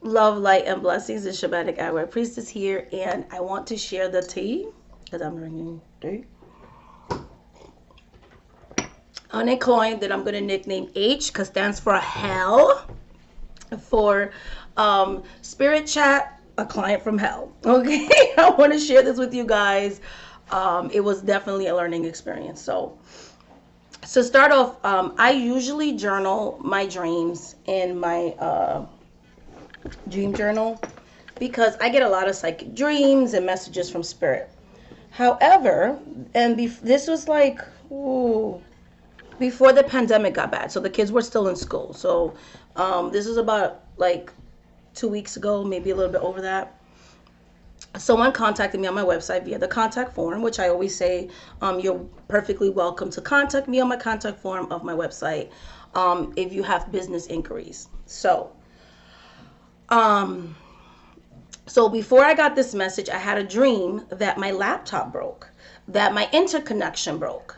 Love, light, and blessings. The Shamanic Agua Priestess here, and I want to share the tea because I'm drinking tea on a coin that I'm going to nickname H because stands for hell, for Spirit Chat, a client from hell. Okay, I want to share this with you guys. It was definitely a learning experience. So, to start off, I usually journal my dreams in my dream journal because I get a lot of psychic dreams and messages from spirit. However, and this was like, ooh, before the pandemic got bad, so the kids were still in school. So this is about like 2 weeks ago, maybe a little bit over that. Someone contacted me on my website via the contact form, which I always say, you're perfectly welcome to contact me on my contact form of my website if you have business inquiries. Um, so before I got this message, I had a dream that my laptop broke, that my interconnection broke,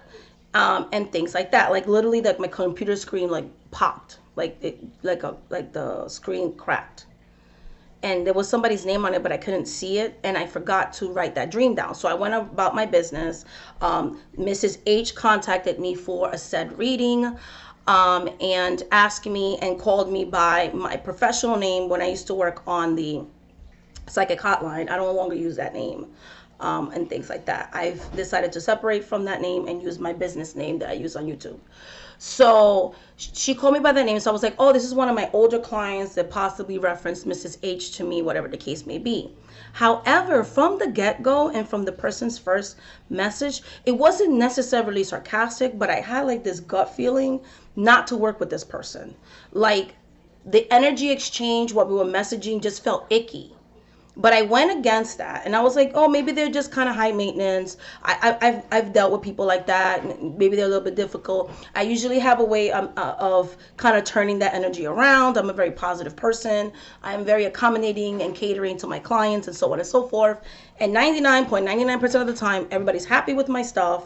and things like that. Like literally, like my computer screen like popped, like the screen cracked, and there was somebody's name on it, but I couldn't see it, and I forgot to write that dream down. So I went about my business. Mrs. H contacted me for a said reading, and asked me and called me by my professional name when I used to work on the psychic hotline. I no longer use that name, and things like that. I've decided to separate from that name and use my business name that I use on YouTube. So she called me by that name. So I was like, oh, this is one of my older clients that possibly referenced Mrs. H to me, whatever the case may be. However, from the get-go and from the person's first message, it wasn't necessarily sarcastic, but I had like this gut feeling not to work with this person. Like the energy exchange, what we were messaging just felt icky. But I went against that, and I was like, oh, maybe they're just kind of high maintenance. I've dealt with people like that. Maybe they're a little bit difficult. I usually have a way of kind of turning that energy around. I'm a very positive person. I'm very accommodating and catering to my clients and so on and so forth. And 99.99% of the time, everybody's happy with my stuff.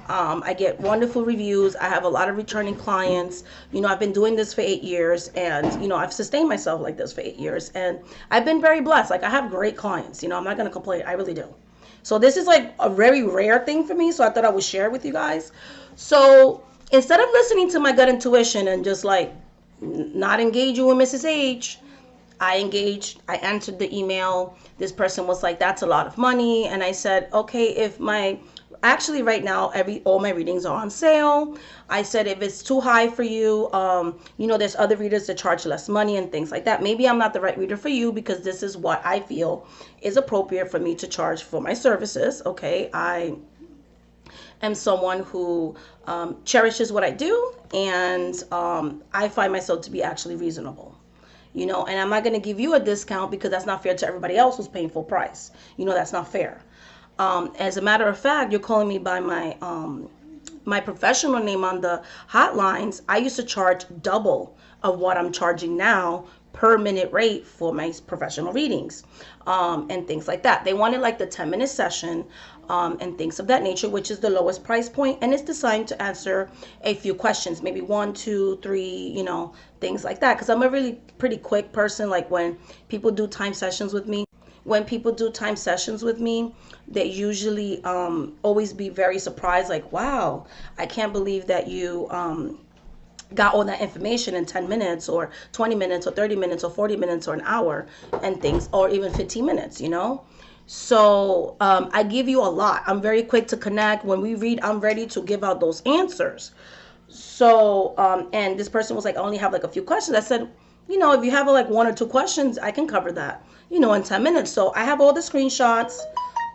I get wonderful reviews. I have a lot of returning clients. I've been doing this for 8 years, and, I've sustained myself like this for 8 years, and I've been very blessed. Like, I have great clients. I'm not going to complain. I really do. So this is like a very rare thing for me. So I thought I would share it with you guys. So instead of listening to my gut intuition and just like not engaging with Mrs. H, I engaged. I answered the email. This person was like, that's a lot of money. And I said, okay, actually right now all my readings are on sale. I said, if it's too high for you, there's other readers that charge less money and things like that. Maybe I'm not the right reader for you because this is what I feel is appropriate for me to charge for my services. Okay, I am someone who cherishes what I do, and I find myself to be actually reasonable. And I'm not going to give you a discount because that's not fair to everybody else who's paying full price. That's not fair. As a matter of fact, you're calling me by my professional name on the hotlines. I used to charge double of what I'm charging now per minute rate for my professional readings, and things like that. They wanted like the 10-minute session, and things of that nature, which is the lowest price point, and it's designed to answer a few questions, maybe 1, 2, 3, things like that. Because I'm a really pretty quick person. Like when people do time sessions with me, they usually always be very surprised, like, wow, I can't believe that you got all that information in 10 minutes or 20 minutes or 30 minutes or 40 minutes or an hour and things, or even 15 minutes, So I give you a lot. I'm very quick to connect. When we read, I'm ready to give out those answers. So, and this person was like, I only have like a few questions. I said, if you have like 1 or 2 questions, I can cover that, in 10 minutes. So I have all the screenshots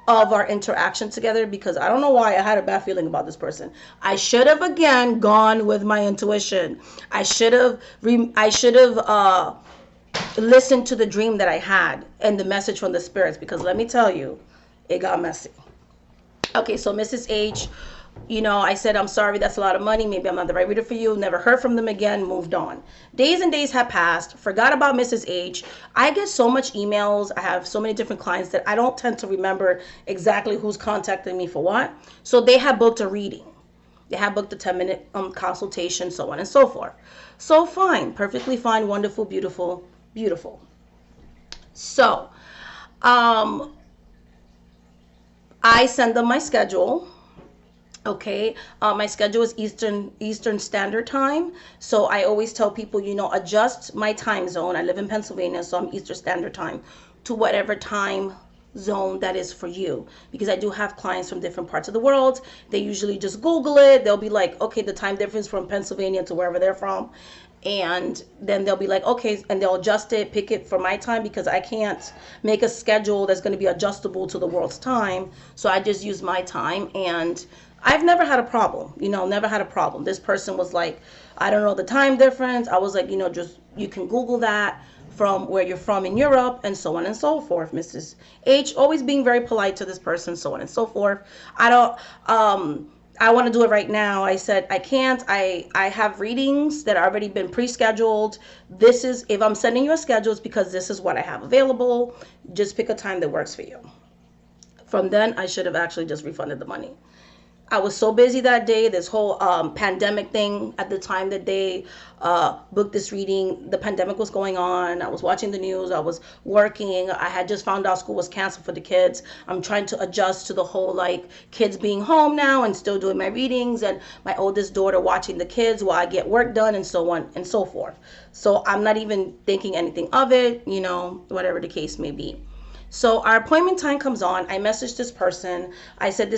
of our interaction together because I don't know why I had a bad feeling about this person. I should have again gone with my intuition. I should have listened to the dream that I had and the message from the spirits, because let me tell you, it got messy. Okay, so Mrs. H, I said, I'm sorry, that's a lot of money. Maybe I'm not the right reader for you. Never heard from them again, moved on. Days and days have passed, forgot about Mrs. H. I get so much emails. I have so many different clients that I don't tend to remember exactly who's contacting me for what. So they have booked a reading. They have booked a 10-minute consultation, so on and so forth. So fine, perfectly fine, wonderful, beautiful, beautiful. So, um, I send them my schedule. Okay, my schedule is Eastern Standard Time, so I always tell people, adjust my time zone. I live in Pennsylvania, so I'm Eastern Standard Time to whatever time zone that is for you, because I do have clients from different parts of the world. They usually just Google it. They'll be like, okay, the time difference from Pennsylvania to wherever they're from, and then they'll be like, okay, and they'll adjust it, pick it for my time, because I can't make a schedule that's going to be adjustable to the world's time. So I just use my time, and I've never had a problem, never had a problem. This person was like, I don't know the time difference. I was like, just, you can Google that from where you're from in Europe, and so on and so forth. Mrs. H, always being very polite to this person, so on and so forth. I don't, I want to do it right now. I said, I can't. I have readings that already been pre-scheduled. This is, if I'm sending you a schedule, it's because this is what I have available. Just pick a time that works for you. From then, I should have actually just refunded the money. I was so busy that day, this whole pandemic thing at the time that they booked this reading. The pandemic was going on. I was watching the news. I was working. I had just found out school was canceled for the kids. I'm trying to adjust to the whole, like, kids being home now and still doing my readings, and my oldest daughter watching the kids while I get work done, and so on and so forth. So I'm not even thinking anything of it, whatever the case may be. So our appointment time comes on. I messaged this person. I said,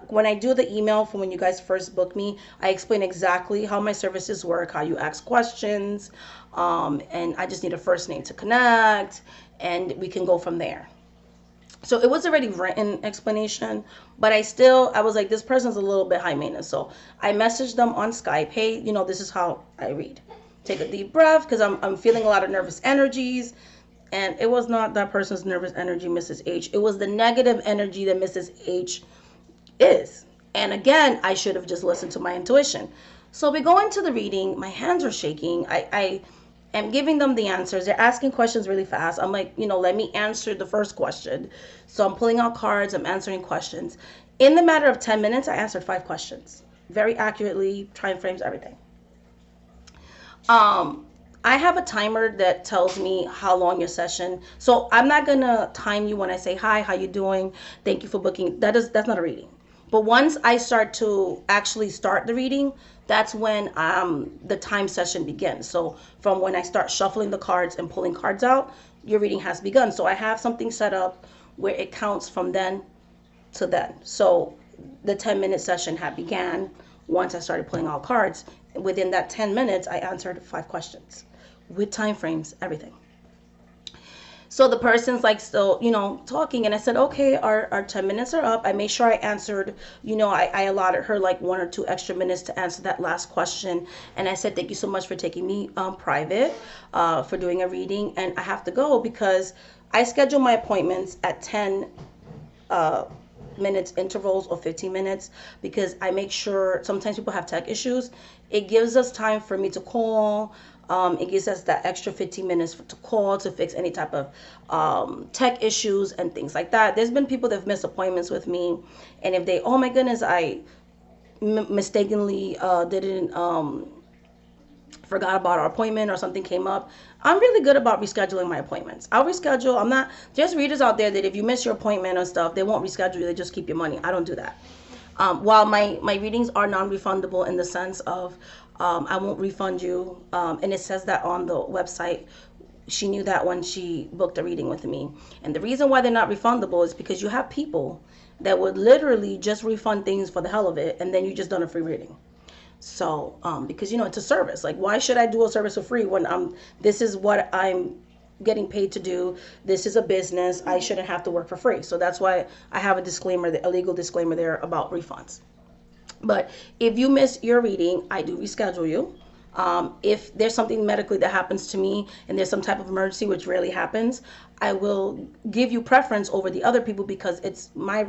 when I do the email from when you guys first book me, I explain exactly how my services work, how you ask questions, and I just need a first name to connect, and we can go from there. So it was already written explanation, but I was like, this person's a little bit high maintenance. So I messaged them on Skype, hey, this is how I read. Take a deep breath, because I'm feeling a lot of nervous energies. And it was not that person's nervous energy, Mrs. H. It was the negative energy that Mrs. H is. And again, I should have just listened to my intuition. So we go into the reading. My hands are shaking. I am giving them the answers. They're asking questions really fast. I'm like, let me answer the first question. So I'm pulling out cards. I'm answering questions. In the matter of 10 minutes, I answered 5 questions. Very accurately, time frames, everything. I have a timer that tells me how long your session. So I'm not gonna time you when I say, hi, how you doing? Thank you for booking. That's not a reading. But once I start to actually start the reading, that's when the time session begins. So from when I start shuffling the cards and pulling cards out, your reading has begun. So I have something set up where it counts from then to then. So the 10-minute session had began once I started pulling out cards. Within that 10 minutes, I answered 5 questions with time frames, everything. So the person's like still, talking, and I said, okay, our 10 minutes are up. I made sure I answered, I allotted her like 1 or 2 extra minutes to answer that last question. And I said, thank you so much for taking me private, for doing a reading. And I have to go because I schedule my appointments at 10 minutes intervals or 15 minutes, because I make sure sometimes people have tech issues. It gives us time for me to call. It gives us that extra 15 minutes to call to fix any type of tech issues and things like that. There's been people that have missed appointments with me, and if they, oh my goodness, I mistakenly didn't forgot about our appointment or something came up, I'm really good about rescheduling my appointments. I'll reschedule. I'm not, there's readers out there that if you miss your appointment or stuff, they won't reschedule you. They just keep your money. I don't do that. While my readings are non-refundable in the sense of I won't refund you, and it says that on the website. She knew that when she booked a reading with me. And the reason why they're not refundable is because you have people that would literally just refund things for the hell of it, and then you just done a free reading. So, because it's a service. Like, why should I do a service for free when this is what I'm getting paid to do? This is a business. I shouldn't have to work for free. So that's why I have a legal disclaimer there about refunds. But if you miss your reading, I do reschedule you. If there's something medically that happens to me and there's some type of emergency, which rarely happens, I will give you preference over the other people because it's my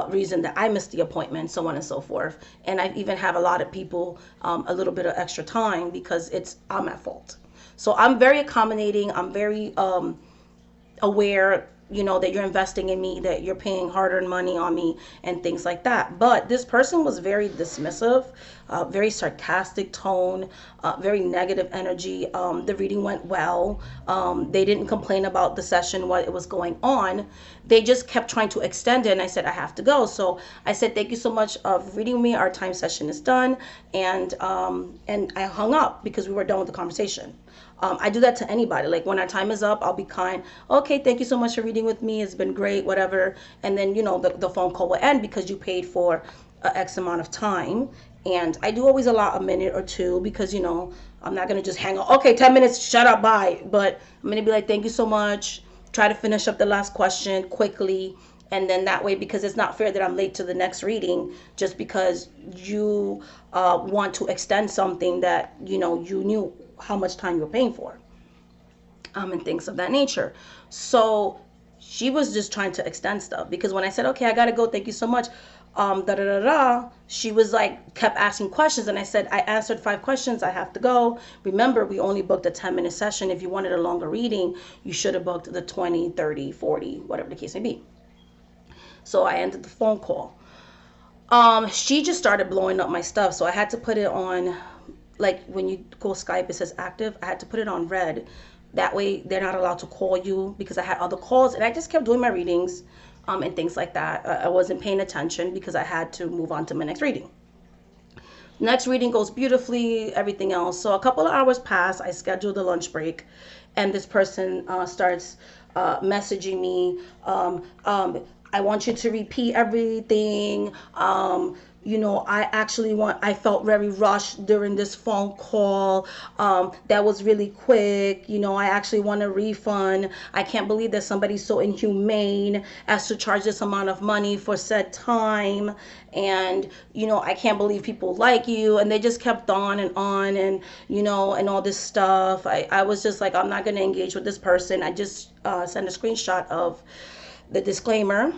reason that I missed the appointment, so on and so forth. And I even have a lot of people a little bit of extra time because I'm at fault. So I'm very accommodating. I'm very aware that you're investing in me, that you're paying hard-earned money on me and things like that. But this person was very dismissive, very sarcastic tone, very negative energy. The reading went well. They didn't complain about the session, what it was going on. They just kept trying to extend it, and I said, I have to go. So I said, thank you so much for reading me. Our time session is done. And I hung up because we were done with the conversation. I do that to anybody. Like when our time is up, I'll be kind. Okay, thank you so much for reading with me. It's been great, whatever. And then, the phone call will end because you paid for X amount of time. And I do always allow a minute or two because, I'm not going to just hang up. Okay, 10 minutes, shut up, bye. But I'm going to be like, thank you so much. Try to finish up the last question quickly. And then that way, because it's not fair that I'm late to the next reading just because you want to extend something that, you knew how much time you were paying for, and things of that nature. So she was just trying to extend stuff because when I said, okay, I gotta go, thank you so much, she was like, kept asking questions, and I said, I answered 5 questions, I have to go. Remember, we only booked a 10-minute session. If you wanted a longer reading, you should have booked the 20, 30, 40, whatever the case may be. So I ended the phone call. She just started blowing up my stuff, so I had to put it on, like when you go Skype, it says active. I had to put it on red. That way they're not allowed to call you because I had other calls, and I just kept doing my readings and things like that. I wasn't paying attention because I had to move on to my next reading. Next reading goes beautifully, everything else. So a couple of hours pass. I scheduled a lunch break, and this person starts messaging me. I want you to repeat everything. I felt very rushed during this phone call. That was really quick. I actually want a refund. I can't believe that somebody's so inhumane as to charge this amount of money for said time. And, I can't believe people like you. And they just kept on and, and all this stuff. I was just like, I'm not going to engage with this person. I just sent a screenshot of the disclaimer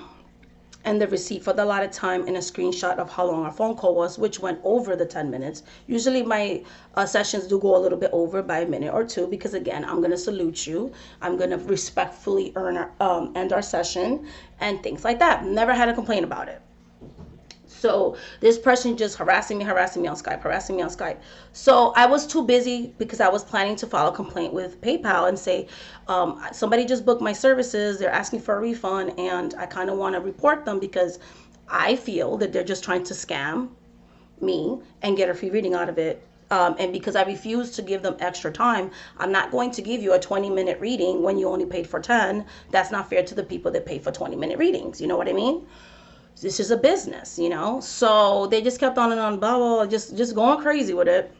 and the receipt for the allotted time and a screenshot of how long our phone call was, which went over the 10 minutes. Usually my sessions do go a little bit over by a minute or two because, again, I'm going to salute you. I'm going to respectfully end our session and things like that. Never had a complaint about it. So this person just harassing me on Skype. So I was too busy because I was planning to file a complaint with PayPal and say, somebody just booked my services. They're asking for a refund, and I kind of want to report them because I feel that they're just trying to scam me and get a free reading out of it. And because I refuse to give them extra time, I'm not going to give you a 20-minute reading when you only paid for 10. That's not fair to the people that pay for 20-minute readings. You know what I mean? This is a business, so they just kept on and on, blah, blah, blah, just going crazy with it.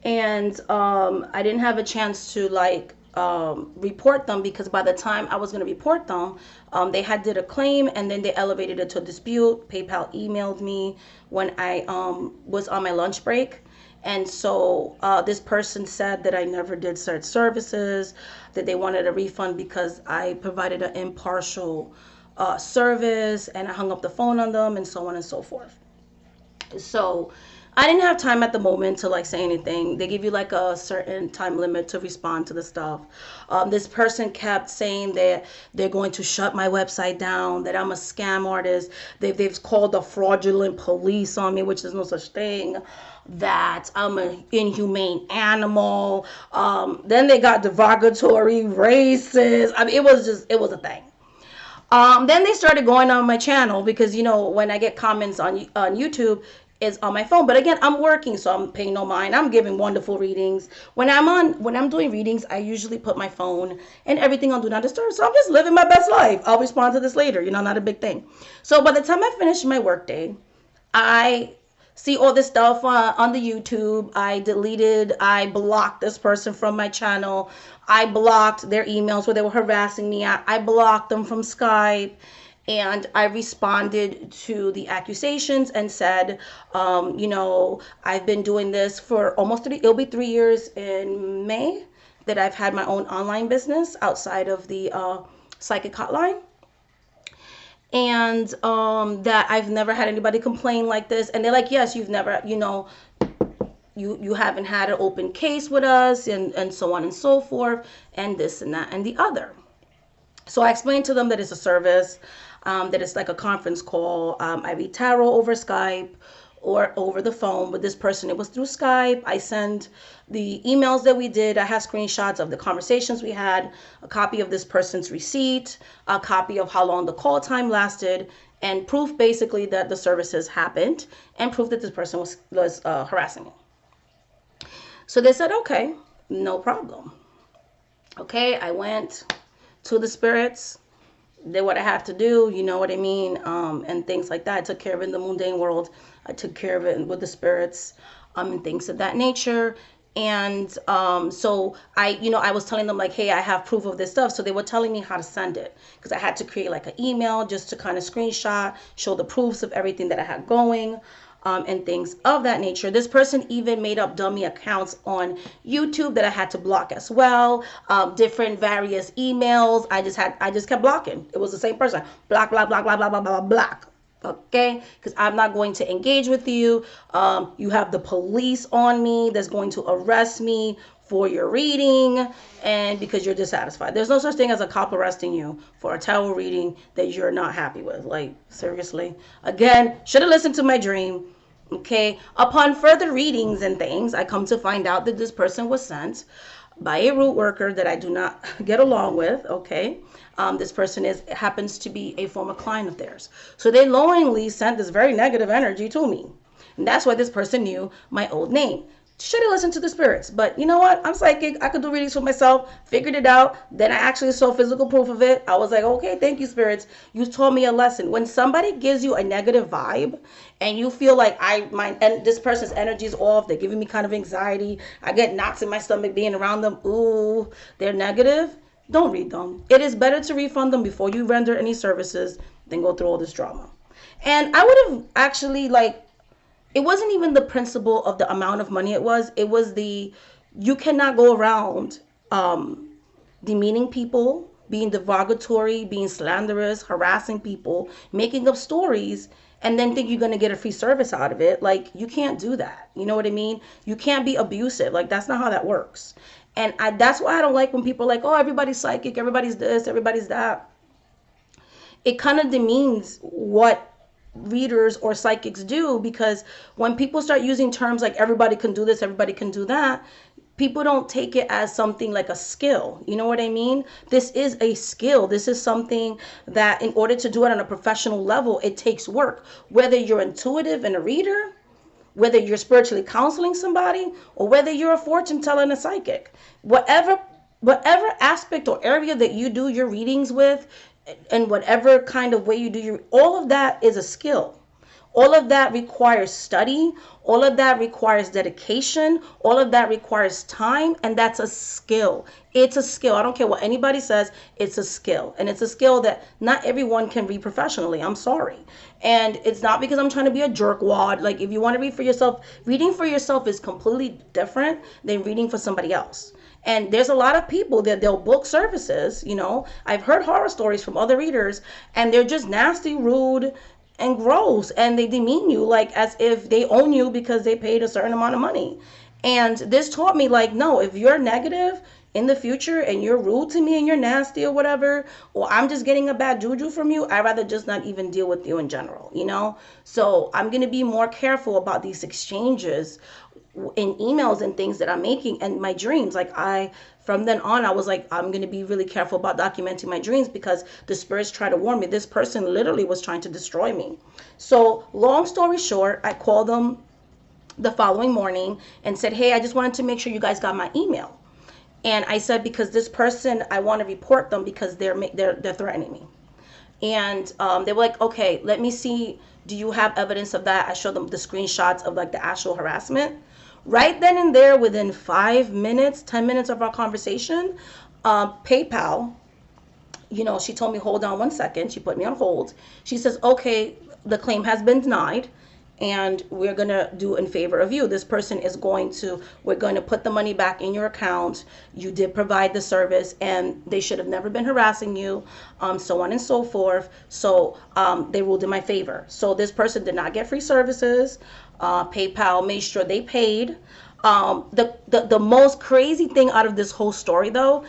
And I didn't have a chance to report them because by the time I was going to report them, they had did a claim and then they elevated it to a dispute. PayPal emailed me when I was on my lunch break. And so this person said that I never did certain services, that they wanted a refund because I provided an impartial service and I hung up the phone on them and so on and so forth. So I didn't have time at the moment to say anything. They give you a certain time limit to respond to the stuff. This person kept saying that they're going to shut my website down, that I'm a scam artist. They've called the fraudulent police on me, which is no such thing, that I'm an inhumane animal. Then they got derogatory, racist. I mean, it was a thing. Then they started going on my channel because, when I get comments on YouTube, it's on my phone. But again, I'm working, so I'm paying no mind. I'm giving wonderful readings. When I'm doing readings, I usually put my phone and everything on Do Not Disturb. So I'm just living my best life. I'll respond to this later, not a big thing. So by the time I finish my workday, I see all this stuff on the YouTube. I blocked this person from my channel. I blocked their emails where they were harassing me. I blocked them from Skype. And I responded to the accusations and said, I've been doing this for it'll be 3 years in May that I've had my own online business outside of the psychic hotline. And that I've never had anybody complain like this. And they're like, yes, you've never, you haven't had an open case with us and so on and so forth and this and that and the other. So I explained to them that it's a service, that it's like a conference call. I read tarot over Skype or over the phone with this person. It was through Skype. I send the emails that we did. I have screenshots of the conversations we had, a copy of this person's receipt, a copy of how long the call time lasted, and proof basically that the services happened, and proof that this person was harassing me. So they said, okay, no problem. Okay, I went to the spirits, did what I have to do, you know what I mean, and things like that. I took care of it in the mundane world. I took care of it with the spirits, and things of that nature. And so I was telling them like, hey, I have proof of this stuff. So they were telling me how to send it, because I had to create like an email just to kind of screenshot, show the proofs of everything that I had going. And things of that nature. This person even made up dummy accounts on YouTube that I had to block as well. Different various emails. I just kept blocking. It was the same person. Block, block, block, block, block, block, block, block. Okay, because I'm not going to engage with you. You have the police on me that's going to arrest me for your reading, and because you're dissatisfied. There's no such thing as a cop arresting you for a tarot reading that you're not happy with. Like, seriously. Again, should have listened to my dream. Okay, upon further readings and things, I come to find out that this person was sent by a root worker that I do not get along with. Okay, this person happens to be a former client of theirs. So they knowingly sent this very negative energy to me. And that's why this person knew my old name. Should have listened to the spirits, but you know what? I'm psychic. I could do readings for myself. Figured it out. Then I actually saw physical proof of it. I was like, okay, thank you, spirits. You taught me a lesson. When somebody gives you a negative vibe, and you feel like this person's energy is off, they're giving me kind of anxiety. I get knots in my stomach being around them. Ooh, they're negative. Don't read them. It is better to refund them before you render any services than go through all this drama. And I would have actually it wasn't even the principle of the amount of money it was. It was you cannot go around demeaning people, being derogatory, being slanderous, harassing people, making up stories, and then think you're going to get a free service out of it. Like, you can't do that. You know what I mean? You can't be abusive. Like, that's not how that works. And that's why I don't like when people are like, oh, everybody's psychic, everybody's this, everybody's that. It kind of demeans what readers or psychics do, because when people start using terms like everybody can do this, everybody can do that, people don't take it as something like a skill. You know what I mean? This is a skill. This is something that in order to do it on a professional level, it takes work. Whether you're intuitive and a reader, whether you're spiritually counseling somebody, or whether you're a fortune teller and a psychic, whatever aspect or area that you do your readings with, and whatever kind of way you do all of that is a skill. All of that requires study. All of that requires dedication. All of that requires time. And that's a skill. It's a skill. I don't care what anybody says. It's a skill. And it's a skill that not everyone can read professionally. I'm sorry. And it's not because I'm trying to be a jerkwad. Like, if you want to read for yourself, reading for yourself is completely different than reading for somebody else. And there's a lot of people that they'll book services, I've heard horror stories from other readers, and they're just nasty, rude, and gross, and they demean you like as if they own you because they paid a certain amount of money. And this taught me, like, no, if you're negative in the future and you're rude to me and you're nasty or whatever, or I'm just getting a bad juju from you, I'd rather just not even deal with you in general, So I'm going to be more careful about these exchanges in emails and things that I'm making and my dreams. Like, from then on, I was like, I'm going to be really careful about documenting my dreams, because the spirits try to warn me. This person literally was trying to destroy me. So long story short, I called them the following morning and said, hey, I just wanted to make sure you guys got my email. And I said, because this person, I want to report them because they're threatening me. And they were like, okay, let me see. Do you have evidence of that? I showed them the screenshots of like the actual harassment. Right then and there, within 5 minutes, 10 minutes of our conversation, PayPal, she told me, hold on 1 second. She put me on hold. She says, okay, the claim has been denied, and we're going to do in favor of you. This person we're going to put the money back in your account. You did provide the service, and they should have never been harassing you, so on and so forth. So they ruled in my favor. So this person did not get free services. PayPal made sure they paid. The most crazy thing out of this whole story, though,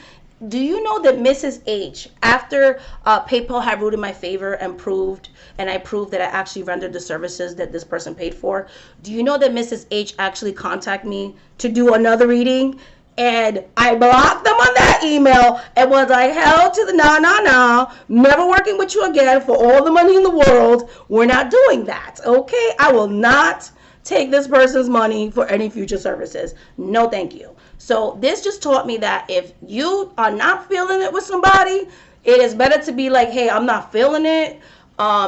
Do you know that Mrs. H, after PayPal had ruled in my favor and I proved that I actually rendered the services that this person paid for, do you know that Mrs. H actually contacted me to do another reading? And I blocked them on that email and was like, hell to the no, never working with you again for all the money in the world. We're not doing that, okay? I will not take this person's money for any future services. No, thank you. So this just taught me that if you are not feeling it with somebody, it is better to be like, hey, I'm not feeling it.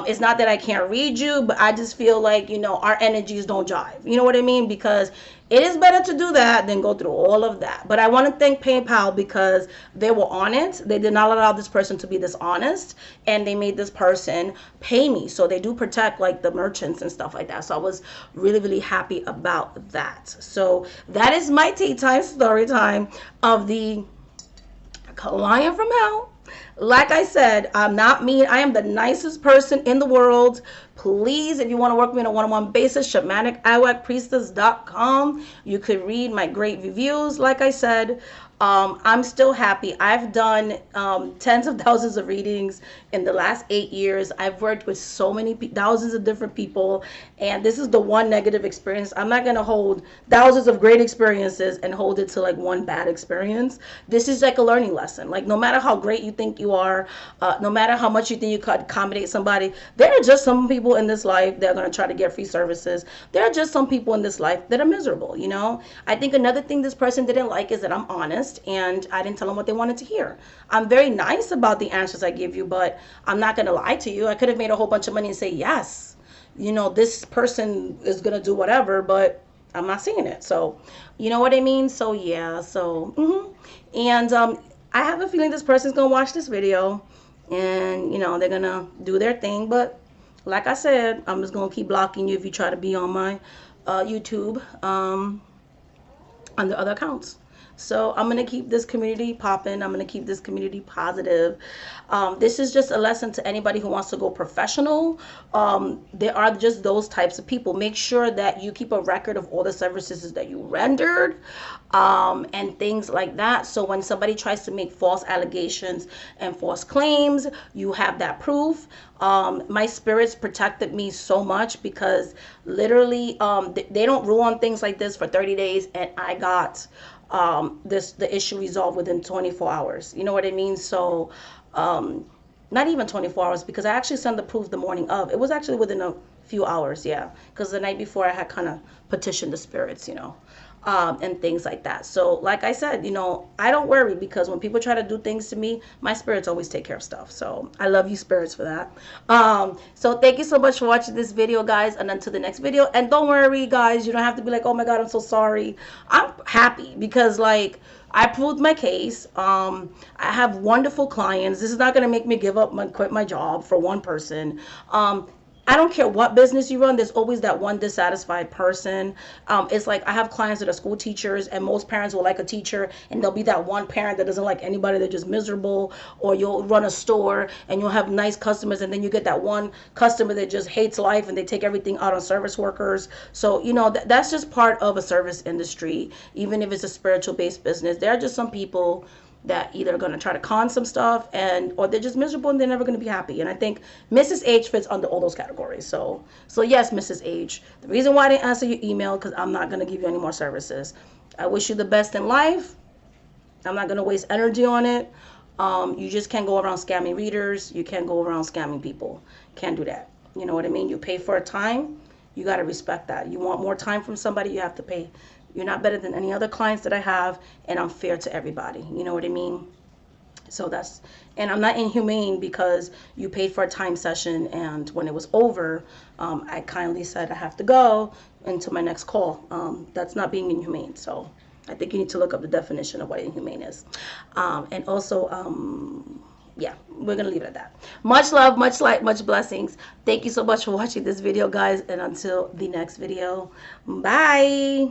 It's not that I can't read you, but I just feel like, our energies don't jive. You know what I mean? Because it is better to do that than go through all of that. But I want to thank PayPal because they were on it. They did not allow this person to be dishonest, and they made this person pay me. So they do protect like the merchants and stuff like that. So I was really, really happy about that. So that is my tea time story time of the client from hell. Like I said, I'm not mean. I am the nicest person in the world. Please, if you want to work with me on a one-on-one basis, shamanic.priestess.com. You could read my great reviews. Like I said, I'm still happy. I've done tens of thousands of readings in the last 8 years. I've worked with so many thousands of different people, and this is the one negative experience. I'm not going to hold thousands of great experiences and hold it to like one bad experience. This is like a learning lesson. Like no matter how great you think you are, no matter how much you think you could accommodate somebody, there are just some people in this life that are going to try to get free services. There are just some people in this life that are miserable, I think another thing this person didn't like is that I'm honest and I didn't tell them what they wanted to hear. I'm very nice about the answers I give you, but I'm not going to lie to you. I could have made a whole bunch of money and say, yes, this person is going to do whatever, but I'm not seeing it. So, you know what I mean? So, yeah. So, and I have a feeling this person's going to watch this video and, they're going to do their thing. But like I said, I'm just going to keep blocking you if you try to be on my YouTube under other accounts. So I'm going to keep this community popping. I'm going to keep this community positive. This is just a lesson to anybody who wants to go professional. There are just those types of people. Make sure that you keep a record of all the services that you rendered and things like that. So when somebody tries to make false allegations and false claims, you have that proof. My spirits protected me so much because literally they don't rule on things like this for 30 days and I got the issue resolved within 24 hours. You know what I mean? So not even 24 hours because I actually sent the proof the morning of. It was actually within a few hours, yeah, because the night before I had kind of petitioned the spirits, and things like that. So like I said, I don't worry because when people try to do things to me, my spirits always take care of stuff. So I love you spirits for that. So thank you so much for watching this video, guys, and until the next video. And don't worry, guys, you don't have to be like, oh my God, I'm so sorry. I'm happy because like I proved my case. I have wonderful clients. This is not going to make me give up and quit my job for one person. I don't care what business you run, there's always that one dissatisfied person. It's like I have clients that are school teachers and most parents will like a teacher and there'll be that one parent that doesn't like anybody, they're just miserable. Or you'll run a store and you'll have nice customers and then you get that one customer that just hates life and they take everything out on service workers. So, that's just part of a service industry. Even if it's a spiritual based business, there are just some people that either are going to try to con some stuff or they're just miserable and they're never going to be happy. And I think Mrs. H fits under all those categories. So yes, Mrs. H, the reason why I didn't answer your email, because I'm not going to give you any more services. I wish you the best in life. I'm not going to waste energy on it. You just can't go around scamming readers. You can't go around scamming people. Can't do that. You know what I mean? You pay for a time. You got to respect that. You want more time from somebody, you have to pay. You're not better than any other clients that I have, and I'm fair to everybody. You know what I mean? So and I'm not inhumane because you paid for a time session, and when it was over, I kindly said I have to go into my next call. That's not being inhumane. So I think you need to look up the definition of what inhumane is. And also, yeah, we're going to leave it at that. Much love, much light, much blessings. Thank you so much for watching this video, guys, and until the next video, bye.